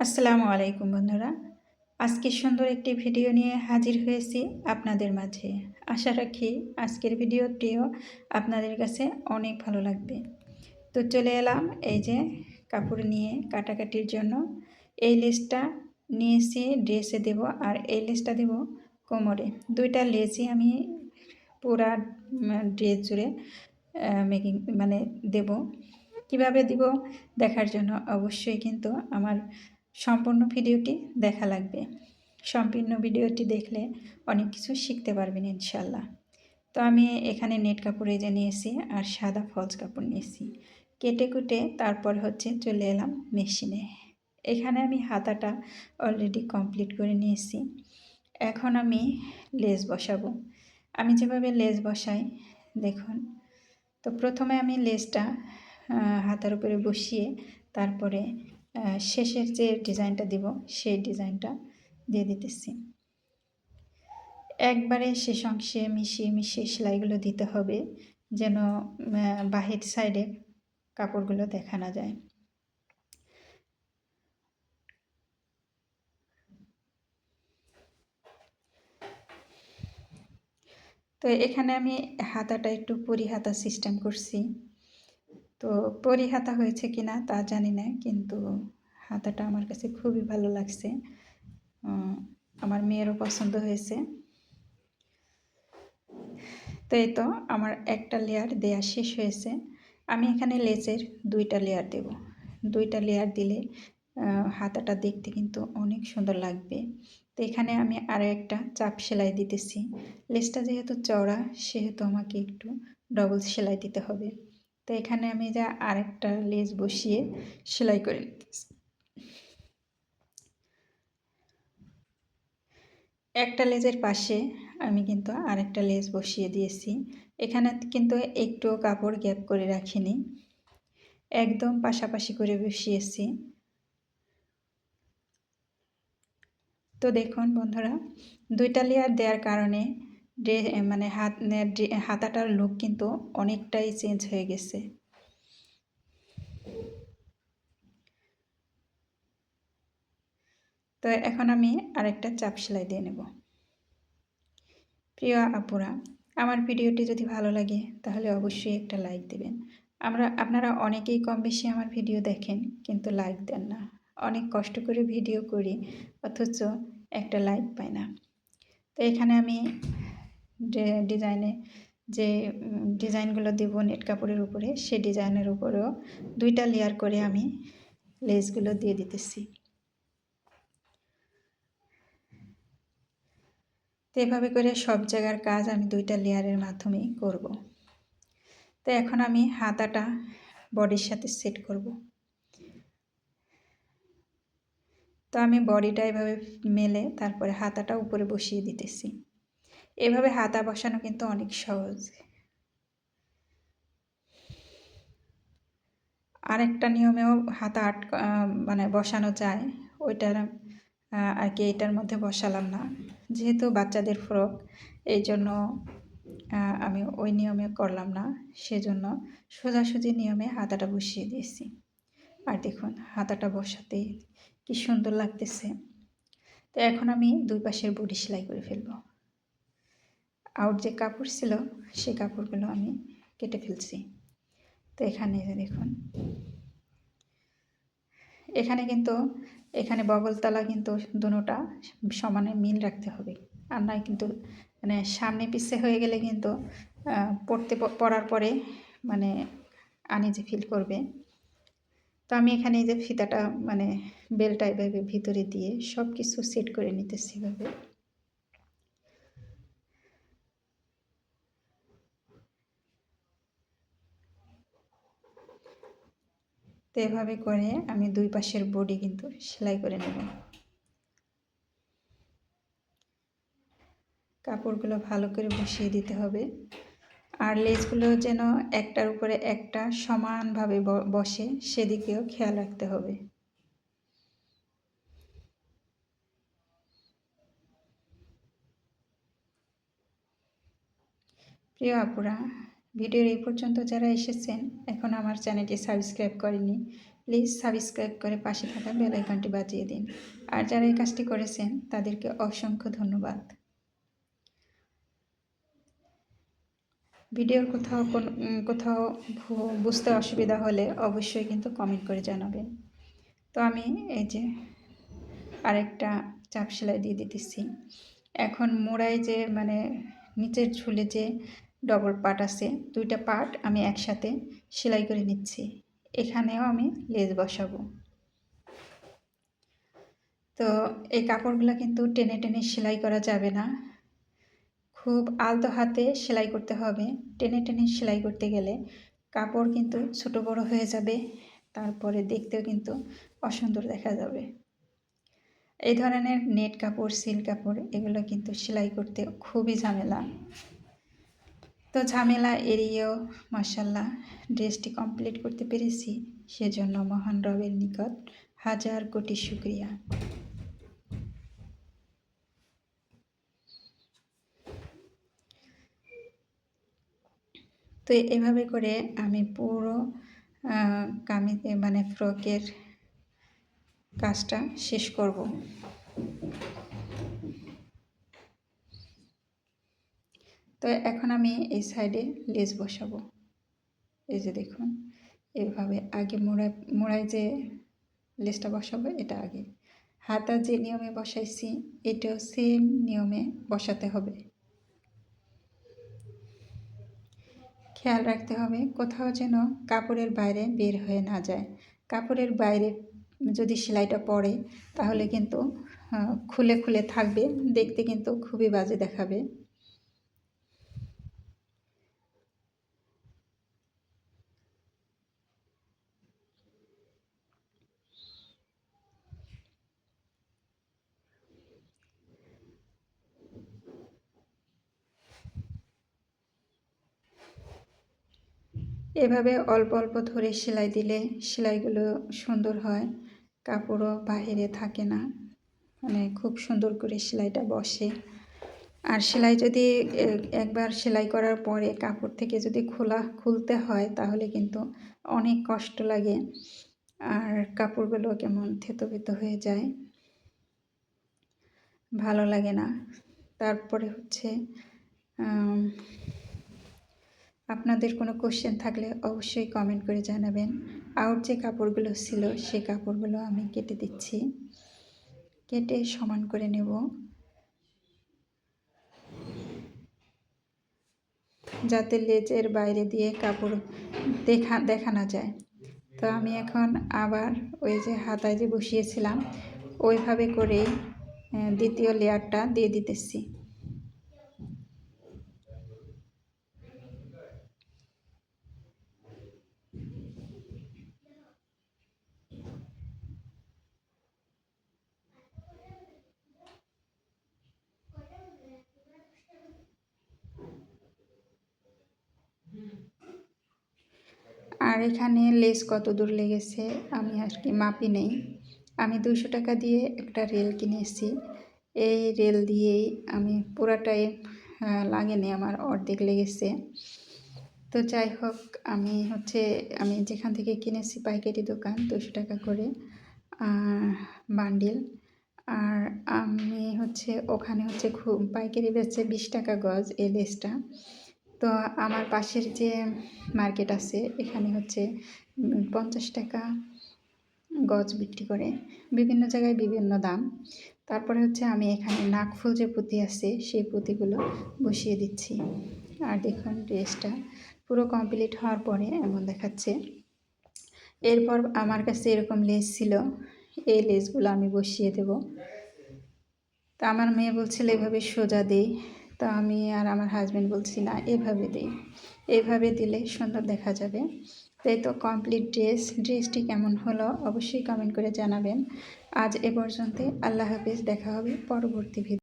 আসসালামু আলাইকুম বন্ধুরা। আজকে সুন্দর একটি ভিডিও নিয়ে হাজির হয়েছি আপনাদের মাঝে। আশা রাখি আজকের ভিডিওটিও আপনাদের কাছে অনেক ভালো লাগবে। তো চলে এলাম এই যে কাপড় নিয়ে কাটাকাটির জন্য। এই লেসটা নিয়েছি ড্রেসে দেব, আর এই লেসটা দেব কোমরে। দুইটা লেসই আমি পুরা ড্রেস জুড়ে মেকিং দেব। কিভাবে দিব দেখার জন্য অবশ্যই কিন্তু আমার সম্পূর্ণ ভিডিওটি দেখা লাগবে। সম্পূর্ণ ভিডিওটি দেখলে অনেক কিছু শিখতে পারবেন ইনশাল্লাহ। তো আমি এখানে নেট কাপড় এই যে নিয়েছি আর সাদা ফলস কাপড় নিয়েছি, কেটে কুটে তারপর চলে এলাম মেশিনে। এখানে আমি হাতাটা অলরেডি কমপ্লিট করে নিয়েছি। এখন আমি লেস বসাবো। আমি যেভাবে লেস বসাই দেখুন। তো প্রথমে আমি লেসটা হাতার উপরে বসিয়ে তারপরে শেষের যে ডিজাইনটা দিব সেই ডিজাইনটা দিয়ে দিতেছি। একবারে শেষ অংশে মিশিয়ে মিশিয়ে সেলাইগুলো দিতে হবে, যেন বাহির সাইডে কাপড়গুলো দেখা না যায়। তো এখানে আমি হাতাটা একটু পরিহাতা সিস্টেম করছি। তো পরিহাতা হয়েছে কিনা তা জানি না, কিন্তু হাতাটা আমার কাছে খুবই ভালো লাগছে, আমার মেয়েরও পছন্দ হয়েছে। তো এই তো আমার একটা লেয়ার দেয়া শেষ হয়েছে। আমি এখানে লেসের দুইটা লেয়ার দেব। দুইটা লেয়ার দিলে হাতাটা দেখতে কিন্তু অনেক সুন্দর লাগবে। তো এখানে আমি আরও একটা চাপ সেলাই দিতেছি। লেসটা যেহেতু চওড়া সেহেতু আমাকে একটু ডবল সেলাই দিতে হবে। তো এখানে আমি যা আরেকটা লেস বসিয়ে সেলাই করে নিতেছি। একটা লেজের পাশে আমি কিন্তু আরেকটা লেস বসিয়ে দিয়েছি। এখানে কিন্তু একটু কাপড় গ্যাপ করে রাখিনি, একদম পাশাপাশি করে বসিয়েছি। তো দেখুন বন্ধুরা, দুইটা লেয়ার দেওয়ার কারণে হাতাটার লুক কিন্তু অনেকটাই চেঞ্জ হয়ে গেছে। তো এখন আমি আরেকটা চাপ সেলাই দিয়ে নেব। প্রিয় আপুরা, আমার ভিডিওটি যদি ভালো লাগে তাহলে অবশ্যই একটা লাইক দেবেন। আপনারা অনেকেই কম বেশি আমার ভিডিও দেখেন কিন্তু লাইক দেন না। অনেক কষ্ট করে ভিডিও করি অথচ একটা লাইক পাই না। তো এখানে আমি যে ডিজাইনগুলো দেব নেট কাপড়ের উপরে, সেই ডিজাইনের উপরেও দুইটা লেয়ার করে আমি লেসগুলো দিয়ে দিতেছি। তো এভাবে করে সব জায়গার কাজ আমি দুইটা লেয়ারের মাধ্যমেই করব। তো এখন আমি হাতাটা বডির সাথে সেট করব। তো আমি বডিটা এভাবে মেলে তারপরে হাতাটা উপরে বসিয়ে দিতেছি। এভাবে হাতা বসানো কিন্তু অনেক সহজ। আরেকটা নিয়মেও হাতা বসানো যায়, ওইটার আর কি এটার মধ্যে বসালাম না, যেহেতু বাচ্চাদের ফ্রক, এই জন্য আমি ওই নিয়মে করলাম না। সেজন্য সোজাসুজি নিয়মে হাতাটা বসিয়ে দিয়েছি। আর দেখুন হাতাটা বসাতে কি সুন্দর লাগতেছে। তো এখন আমি দুই পাশের বডি সেলাই করে ফেলব। আউট যে কাপড় ছিল সেই কাপড়গুলো আমি কেটে ফেলছি। তো এখানে দেখুন, এখানে বগলতলা কিন্তু দুটোটা সমানে মিল রাখতে হবে, আর নয় কিন্তু সামনে পিছে হয়ে গেলে কিন্তু পরার পরে আনইজি ফিল করবে। তো আমি এখানে এই যে ফিতাটা বেলটা এভাবে ভিতরে দিয়ে সব কিছু সেট করে নিতেছি এভাবে। তো এভাবে করে আমি দুই পাশের বডি কিন্তু সেলাই করে নেব। কাপড়গুলো ভালো করে বসিয়ে দিতে হবে, আর লেসগুলো যেন একটার উপরে একটা সমানভাবে বসে সেদিকেও খেয়াল রাখতে হবে। প্রিয় আপুরা, ভিডিওর এই পর্যন্ত যারা এসেছেন এখন আমার চ্যানেলটি সাবস্ক্রাইব করেনি, প্লিজ সাবস্ক্রাইব করে পাশে থাকা বেল আইকনটি বাজিয়ে দিন। আর যারা এই কাজটি করেছেন তাদেরকে অসংখ্য ধন্যবাদ। ভিডিওর কোথাও বুঝতে অসুবিধা হলে অবশ্যই কিন্তু কমেন্ট করে জানাবেন। তো আমি এই যে আরেকটা চাপ সেলাই দিয়ে দিতেছি। এখন মোড়ায় যে মানে নিচের ঝুলে যে ডবল পার্ট আছে, দুইটা পার্ট আমি একসাথে সেলাই করে নিচ্ছি। এখানেও আমি লেজ বসাবো। তো এই কাপড়গুলো কিন্তু টেনে টেনে সেলাই করা যাবে না, খুব আলতো হাতে সেলাই করতে হবে। টেনে টেনে সেলাই করতে গেলে কাপড় কিন্তু ছোট বড় হয়ে যাবে, তারপরে দেখতেও কিন্তু অসুন্দর দেখা যাবে। এই ধরনের নেট কাপড়, সিল্ক কাপড় এগুলো কিন্তু সেলাই করতে খুবই ঝামেলা। তো ঝামেলা এড়িয়েও মাশাআল্লাহ ড্রেসটি কমপ্লিট করতে পেরেছি, সেজন্য মহান রবের নিকট হাজার কোটি শুকরিয়া। তো এভাবে করে আমি পুরো কামিজে মানে ফ্রকের কাজটা শেষ করব। তো এখন আমি এই সাইডে লেস বসাবো। এই যে দেখুন, এভাবে আগে মোড়ায় যে লেসটা বসাবো এটা আগে। হাতা যে নিয়মে বসাইছি এটাও সেম নিয়মে বসাতে হবে। খেয়াল রাখতে হবে কোথাও যেন কাপড়ের বাইরে বের হয়ে না যায়। কাপড়ের বাইরে যদি সেলাইটা পড়ে তাহলে কিন্তু খুলে খুলে থাকবে, দেখতে কিন্তু খুবই বাজে দেখাবে। এভাবে অল্প অল্প ধরে সেলাই দিলে সেলাইগুলো সুন্দর হয়, কাপড়ও বাহিরে থাকে না, মানে খুব সুন্দর করে সেলাইটা বসে। আর সেলাই যদি একবার সেলাই করার পরে কাপড় থেকে যদি খুলতে হয় তাহলে কিন্তু অনেক কষ্ট লাগে, আর কাপড়গুলো কেমন থেতো বেতো হয়ে যায়, ভালো লাগে না। তারপরে হচ্ছে আপনাদের কোনো কোশ্চেন থাকলে অবশ্যই কমেন্ট করে জানাবেন। আউট যে কাপড়গুলো ছিল সেই কাপড়গুলো আমি কেটে দিচ্ছি, কেটে সমান করে নেব যাতে লেজের বাইরে দিয়ে কাপড় দেখা না যায়। তো আমি এখন আবার ওই যে হাতায় যে বসিয়েছিলাম ওইভাবে করেই দ্বিতীয় লেয়ারটা দিয়ে দিতেছি। আর এখানে লেস কত দূর লেগেছে আমি আর কি মাপি নেই। আমি 200 টাকা দিয়ে একটা রেল কিনেছি, এই রেল দিয়েই আমি পুরাটাই লাগেনি, আমার অর্ধেক লেগেছে। তো যাই হোক, আমি যেখান থেকে কিনেছি পাইকারি দোকান 200 টাকা করে বান্ডিল, আর আমি ওখানে খুব পাইকারি বেচে 20 টাকা গজ এই লেসটা। তো আমার পাশের যে মার্কেট আছে এখানে 50 টাকা গজ বিক্রি করে, বিভিন্ন জায়গায় বিভিন্ন দাম। তারপরে আমি এখানে নাকফুল যে পুঁতি আছে সেই পুঁতিগুলো বসিয়ে দিচ্ছি। আর দেখুন ড্রেসটা পুরো কমপ্লিট হওয়ার পরে এমন দেখাচ্ছে। এরপর আমার কাছে এরকম লেস ছিল, এই লেসগুলো আমি বসিয়ে দেব। তো আমার মেয়ে বলছিল এভাবে সোজা দেই, তো আমি আর আমার হাজব্যান্ড বলছি না এভাবে দিই, এভাবে দিলে সুন্দর দেখা যাবে। তাই তো কমপ্লিট ড্রেসটি কেমন হলো অবশ্যই কমেন্ট করে জানাবেন। আজ এ পর্যন্তই, আল্লাহ হাফেজ, দেখা হবে পরবর্তী ভিডিও।